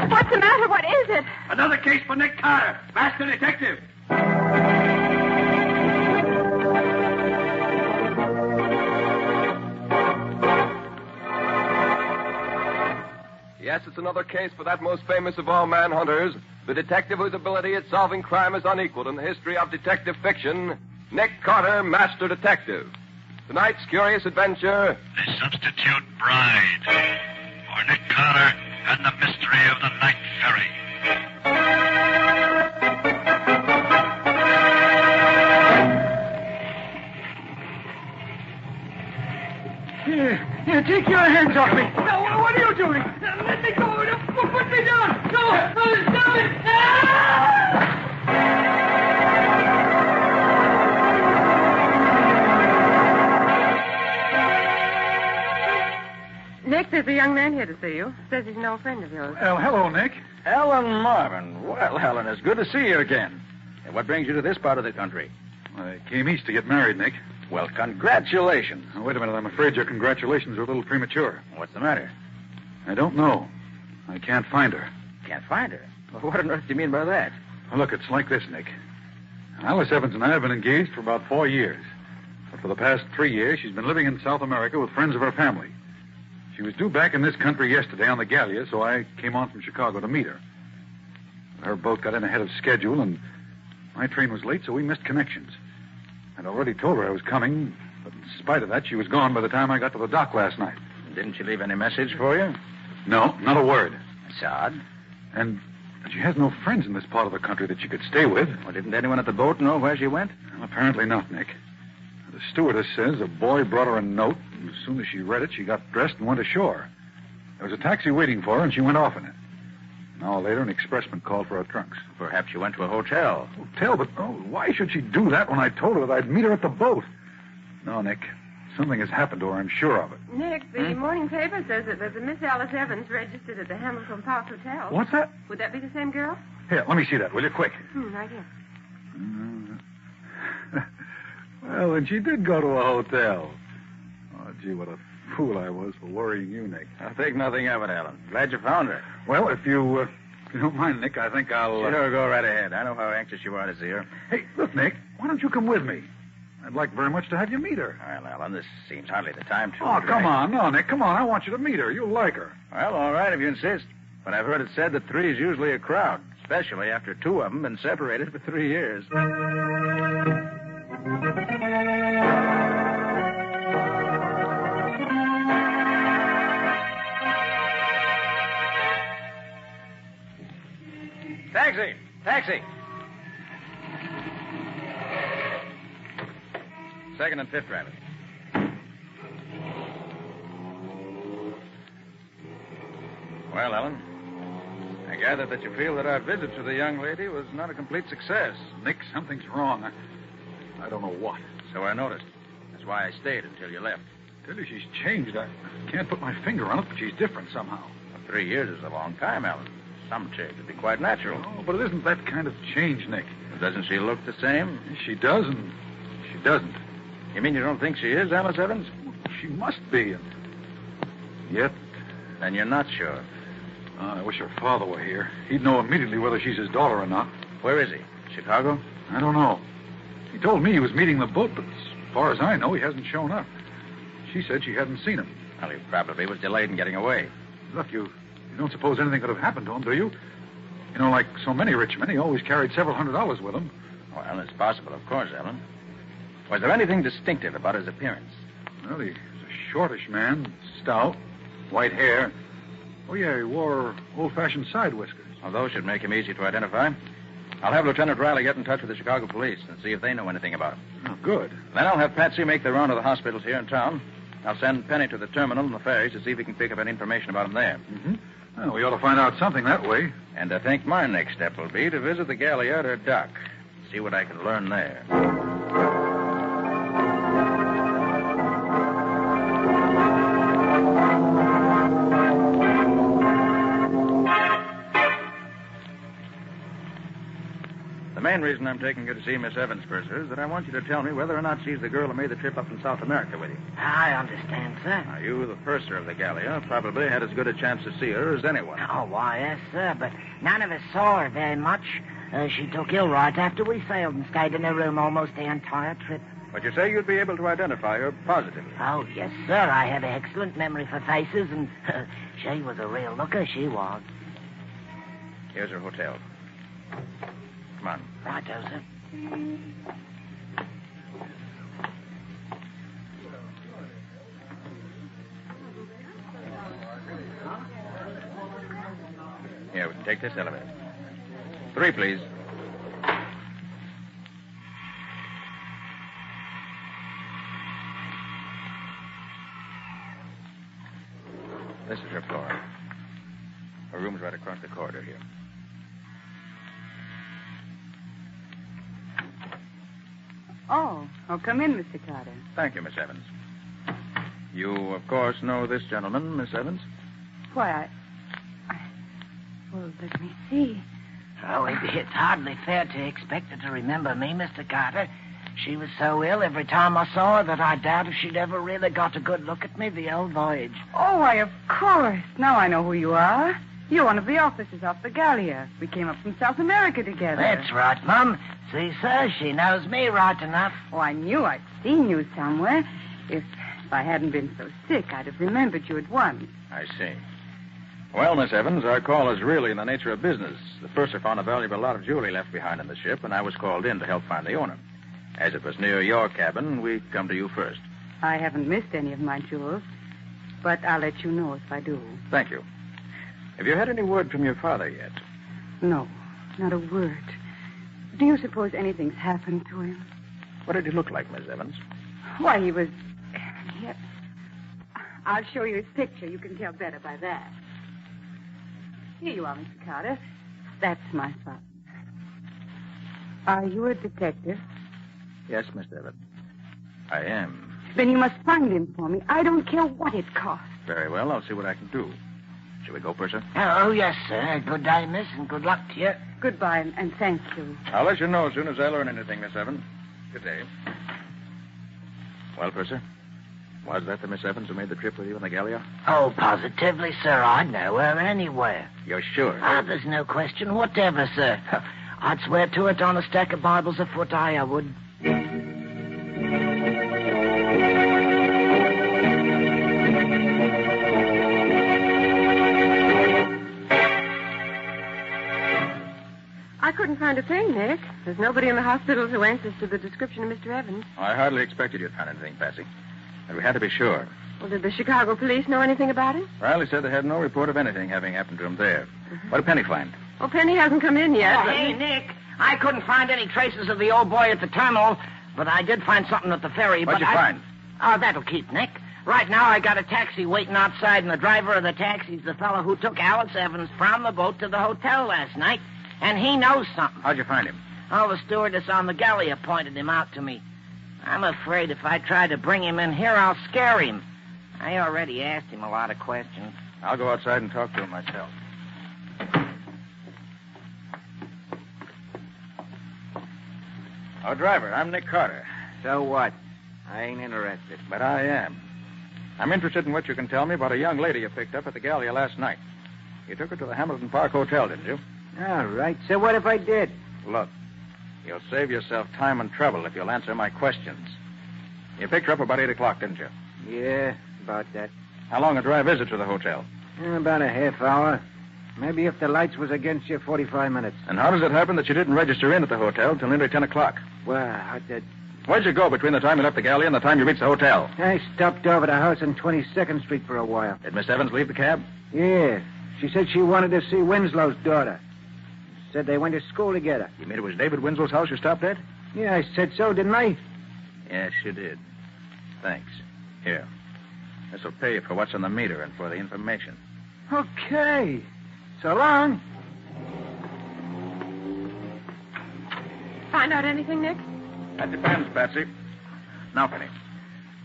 What's the matter? What is it? Another case for Nick Carter, master detective. Yes, it's another case for that most famous of all manhunters, the detective whose ability at solving crime is unequaled in the history of detective fiction, Nick Carter, Master Detective. Tonight's curious adventure... The Substitute Bride. For Nick Carter and the Mystery of the Night Ferry. Here, take your hands off me. No, what are you doing? Let me go. Put me down. No, stop it. Nick, there's a young man here to see you. Says he's an old friend of yours. Well, hello, Nick. Helen Marvin. Well, Helen, it's good to see you again. And what brings you to this part of the country? I came east to get married, Nick. Well, congratulations. Now, wait a minute. I'm afraid your congratulations are a little premature. What's the matter? I don't know. I can't find her. Can't find her. Well, what on earth do you mean by that? Well, look, it's like this, Nick. Alice Evans and I have been engaged for about 4 years. But for the past 3 years, she's been living in South America with friends of her family. She was due back in this country yesterday on the Gallia, so I came on from Chicago to meet her. Her boat got in ahead of schedule, and my train was late, so we missed connections. I'd already told her I was coming, but in spite of that, she was gone by the time I got to the dock last night. Didn't she leave any message for you? No, not a word. That's odd. And she has no friends in this part of the country that she could stay with. Well, didn't anyone at the boat know where she went? Well, apparently not, Nick. The stewardess says a boy brought her a note, and as soon as she read it, she got dressed and went ashore. There was a taxi waiting for her, and she went off in it. An hour later, an expressman called for her trunks. Perhaps she went to a hotel. Hotel? But why should she do that when I told her that I'd meet her at the boat? No, Nick. Something has happened to her, I'm sure of it. Nick, the morning paper says that there's a Miss Alice Evans registered at the Hamilton Park Hotel. What's that? Would that be the same girl? Here, let me see that, will you? Quick. Right here. Well, then she did go to a hotel. Oh, gee, what a fool I was for worrying you, Nick. I'll think nothing of it, Alan. Glad you found her. Well, if you don't mind, Nick, I think I'll... Sure, go right ahead. I know how anxious you are to see her. Hey, look, Nick, why don't you come with me? I'd like very much to have you meet her. Well, Alan, this seems hardly the time to... Oh, come on. No, Nick, come on. I want you to meet her. You'll like her. Well, all right, if you insist. But I've heard it said that 3 is usually a crowd, especially after 2 of them been separated for 3 years. Taxi! Taxi! 2nd and 5th driver. Well, Ellen, I gather that you feel that our visit to the young lady was not a complete success. Nick, something's wrong. I don't know what. So I noticed. That's why I stayed until you left. I tell you, she's changed. I can't put my finger on it, but she's different somehow. Well, 3 years is a long time, Ellen. Some change would be quite natural. Oh, but it isn't that kind of change, Nick. Doesn't she look the same? She does, and she doesn't. You mean you don't think she is Alice Evans? She must be, and yet... Then you're not sure. I wish her father were here. He'd know immediately whether she's his daughter or not. Where is he? Chicago? I don't know. He told me he was meeting the boat, but as far as I know, he hasn't shown up. She said she hadn't seen him. Well, he probably was delayed in getting away. Look, you don't suppose anything could have happened to him, do you? You know, like so many rich men, he always carried several $100s with him. Well, it's possible, of course, Ellen. Was there anything distinctive about his appearance? Well, he was a shortish man, stout, white hair. Oh, yeah, he wore old-fashioned side whiskers. Well, those should make him easy to identify. I'll have Lieutenant Riley get in touch with the Chicago police and see if they know anything about him. Oh, good. Then I'll have Patsy make the round of the hospitals here in town. I'll send Penny to the terminal and the ferries to see if he can pick up any information about him there. Mm-hmm. Well, we ought to find out something that way. And I think my next step will be to visit the Gallia at her dock. See what I can learn there. The main reason I'm taking you to see Miss Evans, Purser, is that I want you to tell me whether or not she's the girl who made the trip up from South America with you. I understand, sir. Now, you, the purser of the Gallia, probably had as good a chance to see her as anyone. Oh, why, yes, sir, but none of us saw her very much. She took ill right after we sailed and stayed in her room almost the entire trip. But you say you'd be able to identify her positively. Oh, yes, sir. I have an excellent memory for faces, and she was a real looker, she was. Here's her hotel. Come on. Righto, sir. Here, we can take this elevator. 3, please. This is her floor. Her room's right across the corridor here. Oh, come in, Mr. Carter. Thank you, Miss Evans. You, of course, know this gentleman, Miss Evans? Why, well, let me see. Oh, it's hardly fair to expect her to remember me, Mr. Carter. She was so ill every time I saw her that I doubt if she'd ever really got a good look at me the whole voyage. Oh, why, of course. Now I know who you are. You're one of the officers off the Gallia. We came up from South America together. That's right, Mum. See, sir, she knows me right enough. Oh, I knew I'd seen you somewhere. If I hadn't been so sick, I'd have remembered you at once. I see. Well, Miss Evans, our call is really in the nature of business. The purser found a valuable lot of jewelry left behind in the ship, and I was called in to help find the owner. As it was near your cabin, we come to you first. I haven't missed any of my jewels, but I'll let you know if I do. Thank you. Have you had any word from your father yet? No, not a word. Do you suppose anything's happened to him? What did he look like, Miss Evans? Why, he was... Here. I'll show you his picture. You can tell better by that. Here you are, Mr. Carter. That's my son. Are you a detective? Yes, Miss Evans. I am. Then you must find him for me. I don't care what it costs. Very well. I'll see what I can do. Shall we go, Purser? Oh, yes, sir. Good day, miss, and good luck to you. Goodbye, and thank you. I'll let you know as soon as I learn anything, Miss Evans. Good day. Well, Purser, was that the Miss Evans who made the trip with you in the Gallia? Oh, positively, sir. I'd know her anywhere. You're sure? Ah, there's no question whatever, sir. I'd swear to it on a stack of Bibles afoot, I would. I couldn't find a thing, Nick. There's nobody in the hospital who answers to the description of Mr. Evans. I hardly expected you'd find anything, Patsy. But we had to be sure. Well, did the Chicago police know anything about it? Riley said they had no report of anything having happened to him there. Mm-hmm. What did Penny find? Well, Penny hasn't come in yet. Oh, but... hey, Nick. I couldn't find any traces of the old boy at the terminal, but I did find something at the ferry. What'd you find? Oh, that'll keep, Nick. Right now, I got a taxi waiting outside, and the driver of the taxi's the fellow who took Alice Evans from the boat to the hotel last night, and he knows something. How'd you find him? Oh, the stewardess on the Gallia pointed him out to me. I'm afraid if I try to bring him in here, I'll scare him. I already asked him a lot of questions. I'll go outside and talk to him myself. Oh, driver, I'm Nick Carter. So what? I ain't interested. But I am. I'm interested in what you can tell me about a young lady you picked up at the Gallia last night. You took her to the Hamilton Park Hotel, didn't you? All right. So what if I did? Look, you'll save yourself time and trouble if you'll answer my questions. You picked her up about 8 o'clock, didn't you? Yeah, about that. How long a drive is it to the hotel? About a half hour. Maybe if the lights was against you, 45 minutes. And how does it happen that you didn't register in at the hotel till nearly 10 o'clock? Well, Where'd you go between the time you left the Gallia and the time you reached the hotel? I stopped over the house on 22nd Street for a while. Did Miss Evans leave the cab? Yeah. She said she wanted to see Winslow's daughter. Said they went to school together. You mean it was David Winslow's house you stopped at? Yeah, I said so, didn't I? Yes, you did. Thanks. Here. This'll pay you for what's on the meter and for the information. Okay. So long. Find out anything, Nick? That depends, Patsy. Now, Penny,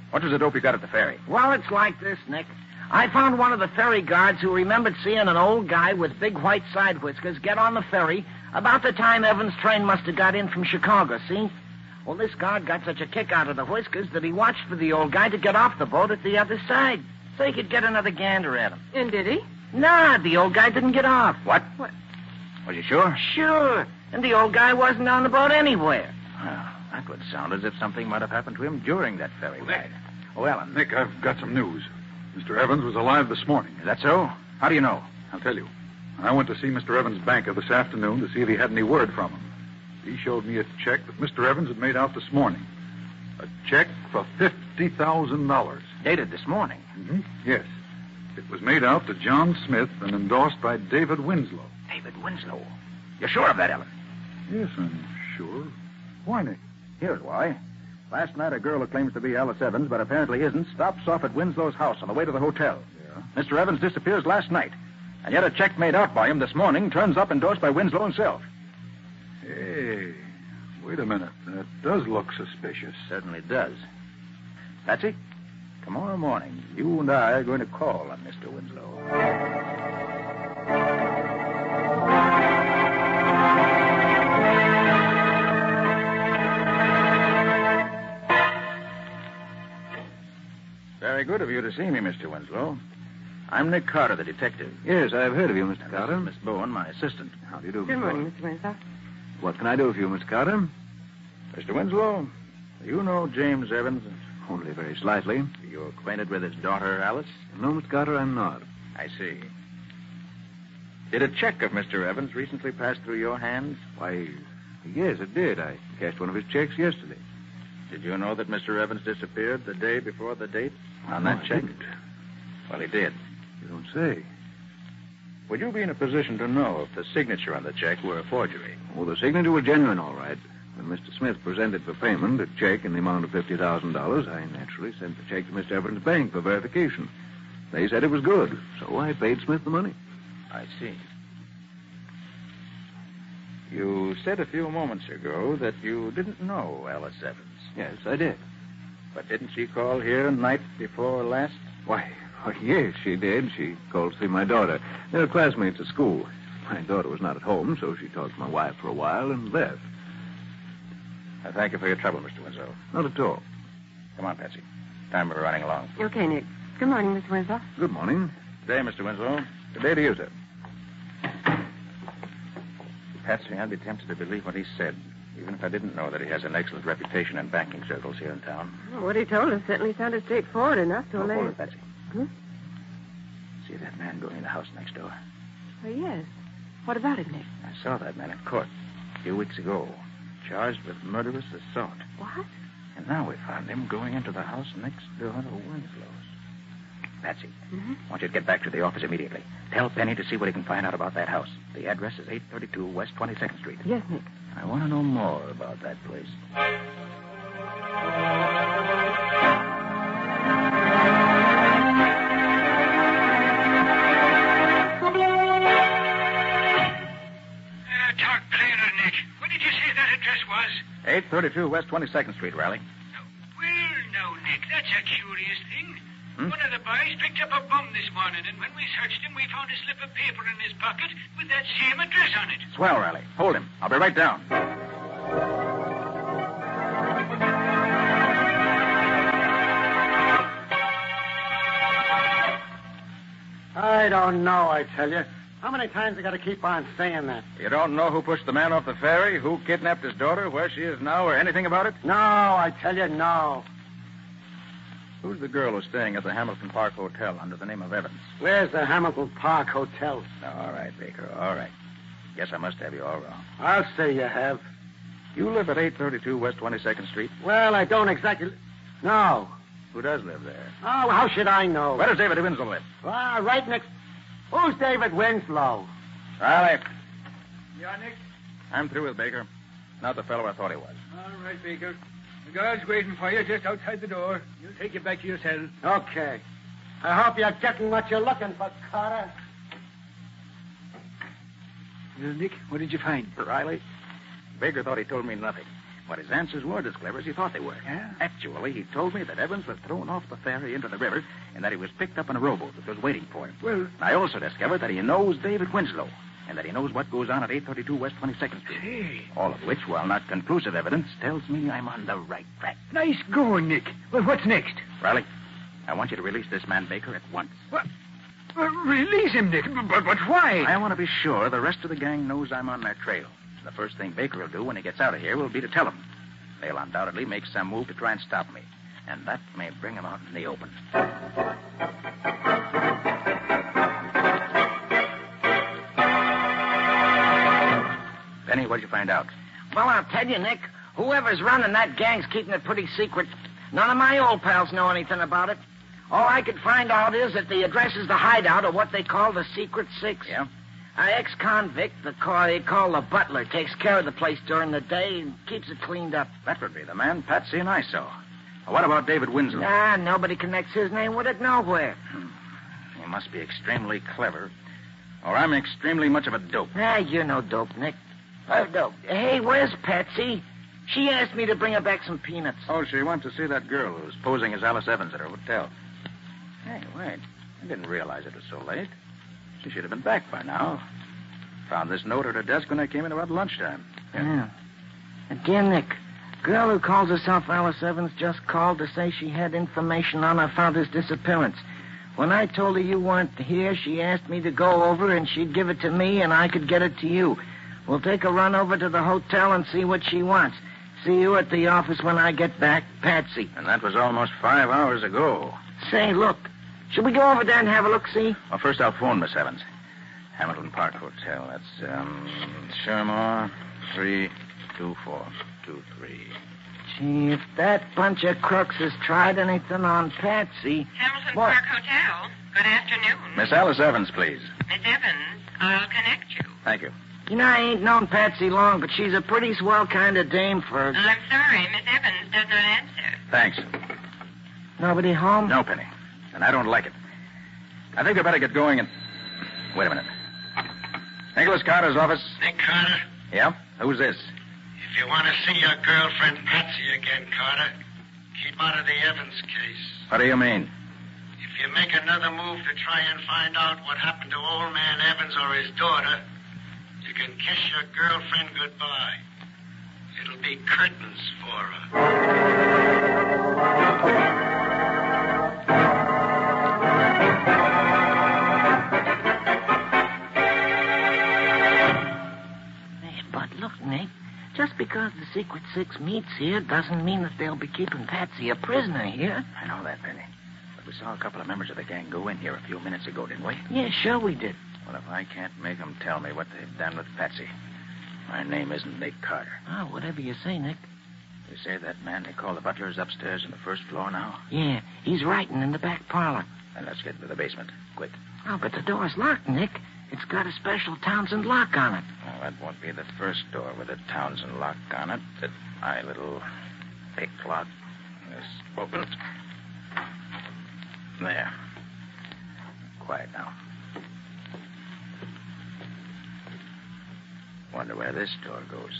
what was the dope you got at the ferry? Well, it's like this, Nick. I found one of the ferry guards who remembered seeing an old guy with big white side whiskers get on the ferry, About the time Evans' train must have got in from Chicago, see? Well, this guard got such a kick out of the whiskers that he watched for the old guy to get off the boat at the other side so he could get another gander at him. And did he? Nah, the old guy didn't get off. What? What? Was you sure? Sure. And the old guy wasn't on the boat anywhere. Well, that would sound as if something might have happened to him during that ferry ride. Oh, Ellen. Nick, I've got some news. Mr. Evans was alive this morning. Is that so? How do you know? I'll tell you. I went to see Mr. Evans' banker this afternoon to see if he had any word from him. He showed me a check that Mr. Evans had made out this morning. A check for $50,000. Dated this morning? Mm-hmm. Yes. It was made out to John Smith and endorsed by David Winslow. David Winslow? You're sure of that, Ellen? Yes, I'm sure. Why, Nick? Here's why. Last night, a girl who claims to be Alice Evans, but apparently isn't, stops off at Winslow's house on the way to the hotel. Yeah? Mr. Evans disappears last night. And yet a check made out by him this morning turns up endorsed by Winslow himself. Hey, wait a minute. That does look suspicious. Certainly does. Patsy, tomorrow morning, you and I are going to call on Mr. Winslow. Very good of you to see me, Mr. Winslow. I'm Nick Carter, the detective. Yes, I've heard of you, Mr. And Carter. this is Miss Bowen, my assistant. How do you do, Good Mr. morning, Bowen? Mr. Winslow. What can I do for you, Mr. Carter? Mr. Winslow, do you know James Evans? Only very slightly. Are you acquainted with his daughter, Alice? No, Mr. Carter, I'm not. I see. Did a check of Mr. Evans recently pass through your hands? Why, yes, it did. I cashed one of his checks yesterday. Did you know that Mr. Evans disappeared the day before the date on No, that I check? didn't. Well, he did. You don't say. Would you be in a position to know if the signature on the check were a forgery? Oh, the signature was genuine, all right. When Mr. Smith presented for payment a check in the amount of $50,000, I naturally sent the check to Mr. Evans' bank for verification. They said it was good, so I paid Smith the money. I see. You said a few moments ago that you didn't know Alice Evans. Yes, I did. But didn't she call here night before last? Why, yes, she did. She called to see my daughter. They were classmates at school. My daughter was not at home, so she talked to my wife for a while and left. I thank you for your trouble, Mr. Winslow. Not at all. Come on, Patsy. Time we're running along. Okay, Nick. Good morning, Mr. Winslow. Good morning. Good day, Mr. Winslow. Good day to you, sir. Patsy, I'd be tempted to believe what he said, even if I didn't know that he has an excellent reputation in banking circles here in town. Well, what he told us certainly sounded straightforward enough to Oh, allay... hold it, Patsy. Hmm? See that man going in the house next door? Oh, yes. What about it, Nick? I saw that man in court a few weeks ago, charged with murderous assault. What? And now we found him going into the house next door to Winslow's. Patsy, Mm-hmm. I want you to get back to the office immediately. Tell Penny to see what he can find out about that house. The address is 832 West 22nd Street. Yes, Nick. I want to know more about that place. Talk plainer, Nick. What did you say that address was? 832 West 22nd Street, Riley. Well, now, Nick, that's a curious thing. One of the boys picked up a bum this morning, and when we searched him, we found a slip of paper in his pocket with that same address on it. Swell, Riley. Hold him. I'll be right down. I don't know, I tell you. How many times I got to keep on saying that? You don't know who pushed the man off the ferry, who kidnapped his daughter, where she is now, or anything about it? No, I tell you, no. Who's the girl who's staying at the Hamilton Park Hotel under the name of Evans? Where's the Hamilton Park Hotel? All right, Baker, all right. Guess I must have you all wrong. I'll say you have. You live at 832 West 22nd Street? Well, I don't exactly... No. Who does live there? Oh, how should I know? Where does David Winslow live? Ah, right next... Who's David Winslow? Riley, Yeah, Nick? I'm through with Baker. Not the fellow I thought he was. All right, Baker. The guard's waiting for you just outside the door. He'll take you back to your cell. Okay. I hope you're getting what you're looking for, Carter. Well, Nick, what did you find? Riley, Baker thought he told me nothing. But his answers weren't as clever as he thought they were. Yeah? Actually, he told me that Evans was thrown off the ferry into the river and that he was picked up in a rowboat that was waiting for him. Well... I also discovered that he knows David Winslow. and that he knows what goes on at 832 West 22nd Street. Hey. All of which, while not conclusive evidence, tells me I'm on the right track. Nice going, Nick. Well, what's next? Riley, I want you to release this man Baker at once. What? Release him, Nick. But why? I want to be sure the rest of the gang knows I'm on their trail. The first thing Baker will do when he gets out of here will be to tell them. They'll undoubtedly make some move to try and stop me. And that may bring him out in the open. Penny, what'd you find out? Well, I'll tell you, Nick. Whoever's running that gang's keeping it pretty secret. None of my old pals know anything about it. All I could find out is that the address is the hideout of what they call the Secret Six. Yeah? An ex-convict, they call the butler, takes care of the place during the day and keeps it cleaned up. That would be the man Patsy and I saw. What about David Winslow? Nah, nobody connects his name with it nowhere. He must be extremely clever, or I'm extremely much of a dope. Nah, you're no dope, Nick. No. Hey, where's Patsy? She asked me to bring her back some peanuts. Oh, she went to see that girl who was posing as Alice Evans at her hotel. Hey, wait. I didn't realize it was so late. She should have been back by now. Found this note at her desk when I came in about lunchtime. Yeah. Again, Nick. Girl who calls herself Alice Evans just called to say she had information on her father's disappearance. When I told her you weren't here, she asked me to go over and she'd give it to me and I could get it to you. We'll take a run over to the hotel and see what she wants. See you at the office when I get back, Patsy. And that was almost 5 hours ago. Say, look. Should we go over there and have a look-see? Well, first I'll phone Miss Evans. Hamilton Park Hotel. That's, Shermore 32423. Gee, if that bunch of crooks has tried anything on Patsy... Hamilton What? Park Hotel. Good afternoon. Miss Alice Evans, please. Miss Evans, I'll connect you. Thank you. You know, I ain't known Patsy long, but she's a pretty swell kind of dame for... I'm sorry, Miss Evans does not answer. Thanks. Nobody home? No, Penny. And I don't like it. I think we better get going and... Wait a minute. Nicholas Carter's office. Nick Carter, Yeah? Who's this? if you want to see your girlfriend Patsy again, Carter, keep out of the Evans case. What do you mean? If you make another move to try and find out what happened to old man Evans or his daughter, you can kiss your girlfriend goodbye. It'll be curtains for her. But look, Nick, just because the Secret Six meets here doesn't mean that they'll be keeping Patsy a prisoner here. I know that, Penny. But we saw a couple of members of the gang go in here a few minutes ago, didn't we? Yeah, sure we did. Well, if I can't make them tell me what they've done with Patsy, my name isn't Nick Carter. Oh, whatever you say, Nick. You say that man they call the butler is upstairs on the first floor now? Yeah, he's writing in the back parlor. Then let's get to the basement, quick. Oh, but the door's locked, Nick. It's got a special Townsend lock on it. Well, that won't be the first door with a Townsend lock on it. That my little pick lock is open. There. Quiet now. Wonder where this door goes.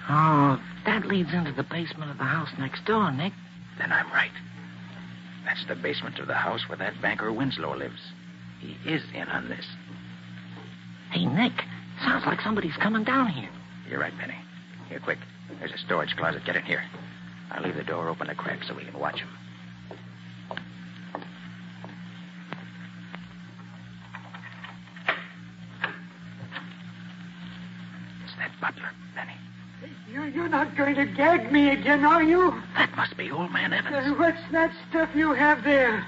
Oh, that leads into the basement of the house next door, Nick. Then I'm right. That's the basement of the house where that banker Winslow lives. He is in on this. Hey, Nick, sounds like somebody's coming down here. You're right, Penny. Here, quick. There's a storage closet. Get in here. I'll leave the door open a crack so we can watch him. It's that butler, Penny. You're not going to gag me again, are you? That must be old man Evans. What's that stuff you have there?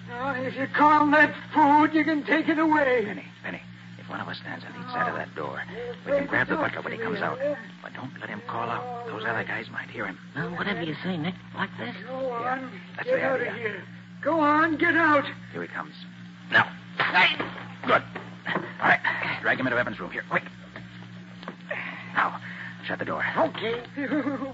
Now, if you call that food, you can take it away. Penny, if one of us stands on each side of that door, we can grab the butler when he comes out. But don't let him call out. Those other guys might hear him. Well, whatever you say, Nick. Like this? Go on. That's Get the out idea. of here. Go on, get out. Here he comes. Now. Hey! Good. All right. Drag him into Evans' room. Here, quick. Now, shut the door. Okay.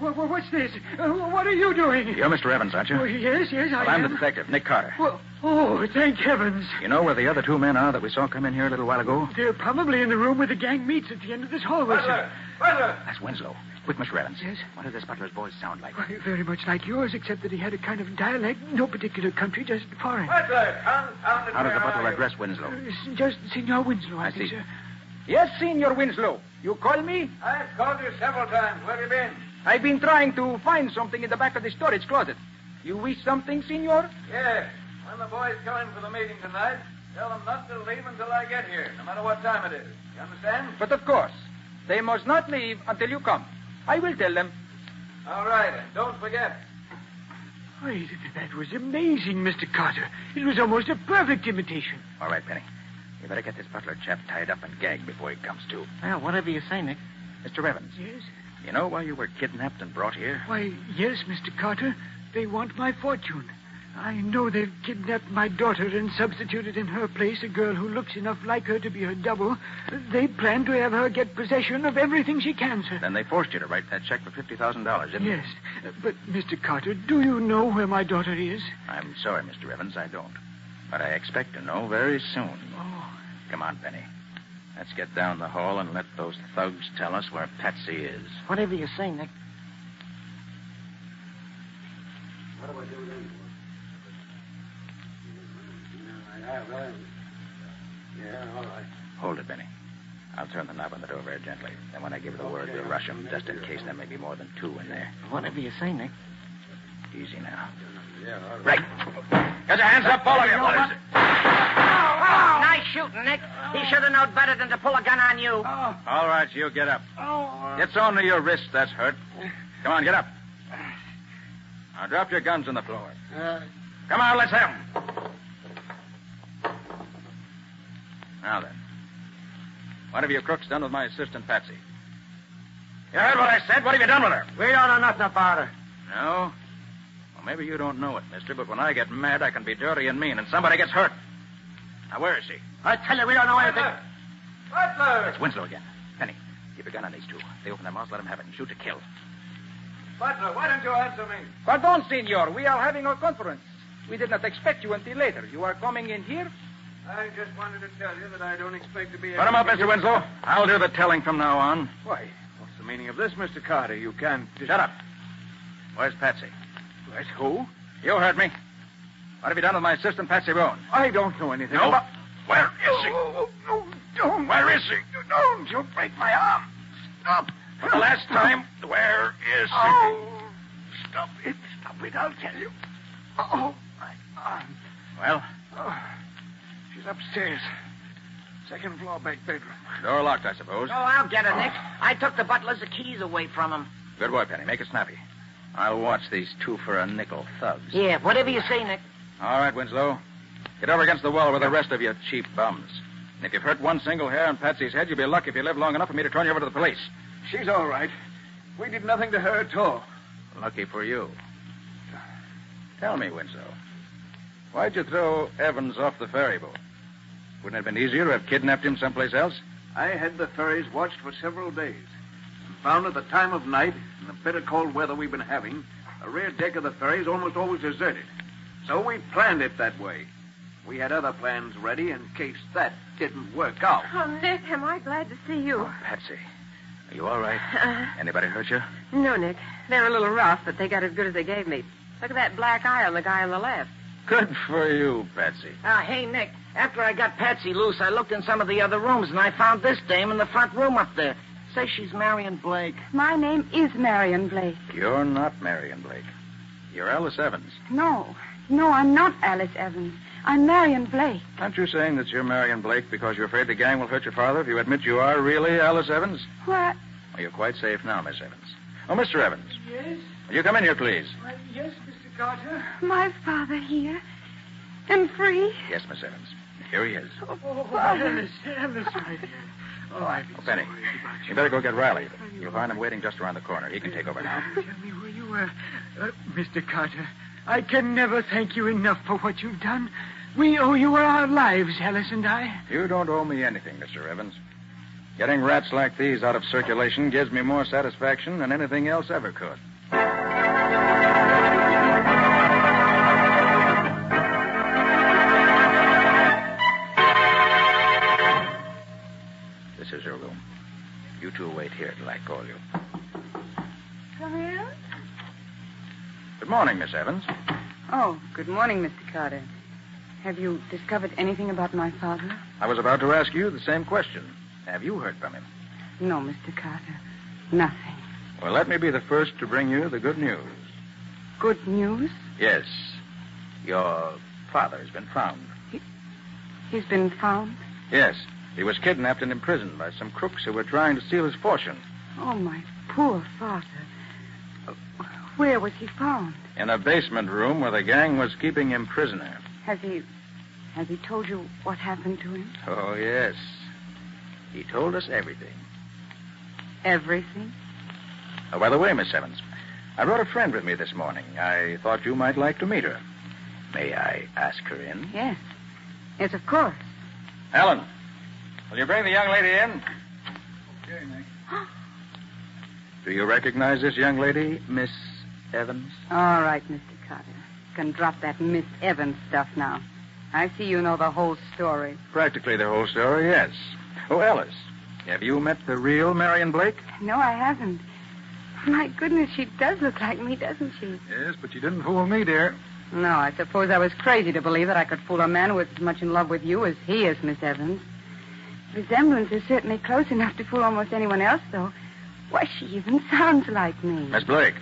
What's this? What are you doing? You're Mr. Evans, aren't you? Oh, yes, Well, I I'm am. the detective, Nick Carter. Well, oh, thank heavens. You know where the other two men are that we saw come in here a little while ago? They're probably in the room where the gang meets at the end of this hallway, sir. That's Winslow. Quick, Mr. Evans. Yes? What did this butler's voice sound like? Why, very much like yours, except that he had a kind of dialect, no particular country, just foreign. How does the butler address Winslow? Just Senor Winslow, I I think, see. sir. Yes, Senor Winslow. You call me? I've called you several times. Where have you been? I've been trying to find something in the back of the storage closet. You wish something, Senor? Yes. When the boys come in for the meeting tonight, tell them not to leave until I get here, no matter what time it is. You understand? But of course, they must not leave until you come. I will tell them. All right, and don't forget. Why, that was amazing, Mr. Carter. It was almost a perfect imitation. All right, Penny. You better get this butler chap tied up and gagged before he comes to. Well, whatever you say, Nick. Mr. Evans. Yes? You know why you were kidnapped and brought here? Why, yes, Mr. Carter. They want my fortune. I know they've kidnapped my daughter and substituted in her place a girl who looks enough like her to be her double. They plan to have her get possession of everything she can, sir. Then they forced you to write that check for $50,000, didn't they? Yes. But, Mr. Carter, do you know where my daughter is? I'm sorry, Mr. Evans, I don't. But I expect to know very soon. Oh. Come on, Penny. Let's get down the hall and let those thugs tell us where Patsy is. Whatever you say, Nick. What do I do then? Yeah, all right. Hold it, Benny. I'll turn the knob on the door very gently. Then when I give the word, we'll rush them, just in case there may be more than two in there. Whatever you say, Nick. Easy now. Yeah, all Right. Get your hands up, all of you. What is it? Nice shooting, Nick. He should have known better than to pull a gun on you. All right, you get up. It's only your wrist that's hurt. Come on, get up. Now drop your guns on the floor. Come on, let's have 'em. Now then, what have you crooks done with my assistant, Patsy? You heard what I said? What have you done with her? We don't know nothing about her. No? Well, maybe you don't know it, mister, but when I get mad, I can be dirty and mean, and somebody gets hurt. Now, where is she? I tell you, we don't know anything. Butler! It's Winslow again. Penny, keep a gun on these two. They open their mouths, let them have it, and shoot to kill. Butler, why don't you answer me? Pardon, Senor. We are having a conference. We did not expect you until later. You are coming in here? I just wanted to tell you that I don't expect to be Put him up, Mr. Winslow. I'll do the telling from now on. Why, what's the meaning of this, Mr. Carter? You can't... Shut up. Where's Patsy? Where's who? You heard me. What have you done with my assistant, Patsy Bone? I don't know anything. No, about... where is she? No, don't. Where is she? Don't. You'll break my arm. Stop. For the last time, where is she? Oh, stop it. Stop it, I'll tell you. Oh, my arm. Well? Oh, she's upstairs. Second floor, back bedroom. Door locked, I suppose. Oh, I'll get her, Nick. I took the butler's keys away from him. Good boy, Penny. Make it snappy. I'll watch these two for a nickel thugs. Yeah, whatever you say, Nick. All right, Winslow. Get over against the wall with the rest of you cheap bums. And if you've hurt one single hair on Patsy's head, you'll be lucky if you live long enough for me to turn you over to the police. She's all right. We did nothing to her at all. Lucky for you. Tell me, Winslow, why'd you throw Evans off the ferry boat? Wouldn't it have been easier to have kidnapped him someplace else? I had the ferries watched for several days and found at the time of night, in the bitter cold weather we've been having, the rear deck of the ferry is almost always deserted. So we planned it that way. We had other plans ready in case that didn't work out. Oh, Nick, am I glad to see you. Oh, Patsy, are you all right? Anybody hurt you? No, Nick. They're a little rough, but they got as good as they gave me. Look at that black eye on the guy on the left. Good for you, Patsy. Hey, Nick, after I got Patsy loose, I looked in some of the other rooms, and I found this dame in the front room up there. Says she's Marion Blake. My name is Marion Blake. You're not Marion Blake. You're Alice Evans. No, I'm not Alice Evans. I'm Marion Blake. Aren't you saying that you're Marion Blake because you're afraid the gang will hurt your father if you admit you are really Alice Evans? What? Well, you're quite safe now, Miss Evans. Oh, Mr. Evans. Yes? Will you come in here, please? Yes, Mr. Carter. My father here. And free. Yes, Miss Evans. Here he is. Oh, Alice, my dear. Oh, I've been Penny, so worried about you better go get Riley. You'll find him waiting just around the corner. He can take over now. Tell me where you were. Mr. Carter, I can never thank you enough for what you've done. We owe you our lives, Alice and I. You don't owe me anything, Mr. Evans. Getting rats like these out of circulation gives me more satisfaction than anything else ever could. This is your room. You two wait here till I call you. Come in. Good morning, Miss Evans. Oh, good morning, Mr. Carter. Have you discovered anything about my father? I was about to ask you the same question. Have you heard from him? No, Mr. Carter. Nothing. Well, let me be the first to bring you the good news. Good news? Yes. Your father has been found. He's been found? Yes. He was kidnapped and imprisoned by some crooks who were trying to steal his fortune. Oh, my poor father. Where was he found? In a basement room where the gang was keeping him prisoner. Has he told you what happened to him? Oh, yes. He told us everything. Everything? Oh, by the way, Miss Evans, I brought a friend with me this morning. I thought you might like to meet her. May I ask her in? Yes. Yes, of course. Ellen, will you bring the young lady in? Okay, Nick. Do you recognize this young lady, Miss Evans? All right, Mr. Carter. You can drop that Miss Evans stuff now. I see you know the whole story. Practically the whole story, yes. Oh, Alice, have you met the real Marion Blake? No, I haven't. My goodness, she does look like me, doesn't she? Yes, but you didn't fool me, dear. No, I suppose I was crazy to believe that I could fool a man who was as much in love with you as he is, Miss Evans. The resemblance is certainly close enough to fool almost anyone else, though. Why, she even sounds like me. Miss Blake,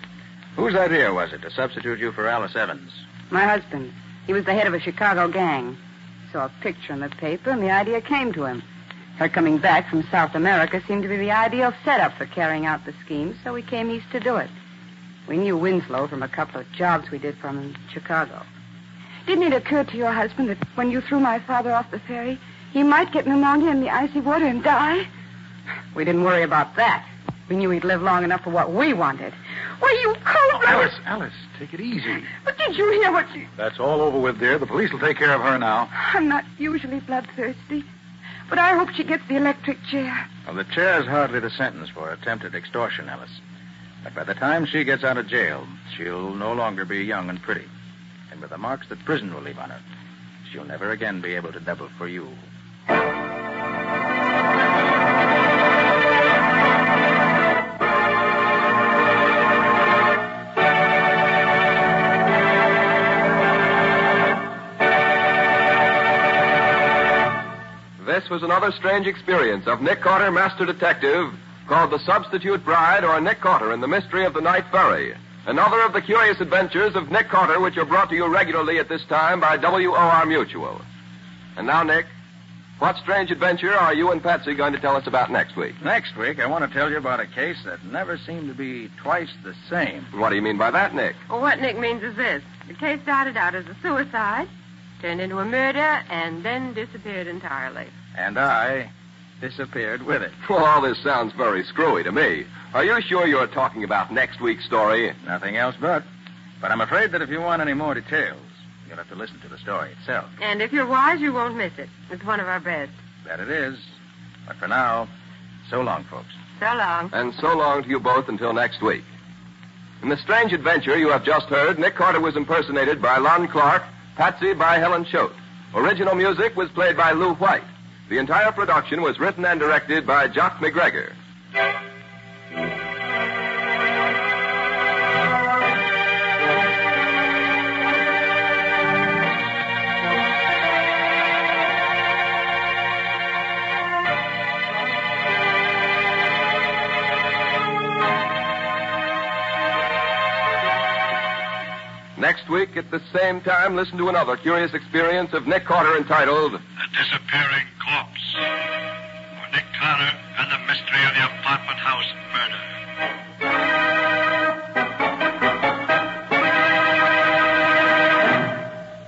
whose idea was it to substitute you for Alice Evans? My husband. He was the head of a Chicago gang. Saw a picture in the paper, and the idea came to him. Her coming back from South America seemed to be the ideal setup for carrying out the scheme, so we came east to do it. We knew Winslow from a couple of jobs we did for him in Chicago. Didn't it occur to your husband that when you threw my father off the ferry, he might get pneumonia in the icy water and die? We didn't worry about that. We knew he'd live long enough for what we wanted. Why, you cold-blooded... Alice, take it easy. But did you hear what she... That's all over with, dear. The police will take care of her now. I'm not usually bloodthirsty, but I hope she gets the electric chair. Well, the chair is hardly the sentence for attempted extortion, Alice. But by the time she gets out of jail, she'll no longer be young and pretty. And with the marks that prison will leave on her, she'll never again be able to double for you. This was another strange experience of Nick Carter, Master Detective, called The Substitute Bride, or Nick Carter and the Mystery of the Night Ferry. Another of the curious adventures of Nick Carter, which are brought to you regularly at this time by WOR Mutual. And now, Nick, what strange adventure are you and Patsy going to tell us about next week? Next week, I want to tell you about a case that never seemed to be twice the same. What do you mean by that, Nick? Well, what Nick means is this. The case started out as a suicide, turned into a murder, and then disappeared entirely. And I disappeared with it. Well, all this sounds very screwy to me. Are you sure you're talking about next week's story? Nothing else but. But I'm afraid that if you want any more details, you'll have to listen to the story itself. And if you're wise, you won't miss it. It's one of our best. That it is. But for now, so long, folks. So long. And so long to you both until next week. In the strange adventure you have just heard, Nick Carter was impersonated by Lon Clark, Patsy by Helen Choate. Original music was played by Lou White. The entire production was written and directed by Jock McGregor. Next week, at the same time, listen to another curious experience of Nick Carter entitled The Disappearing Corpse. For Nick Carter and the Mystery of the Apartment House Murder.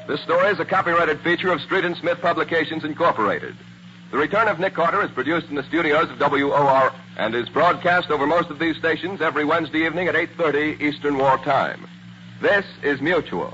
This story is a copyrighted feature of Street and Smith Publications, Incorporated. The Return of Nick Carter is produced in the studios of WOR and is broadcast over most of these stations every Wednesday evening at 8:30 Eastern War Time. This is Mutual.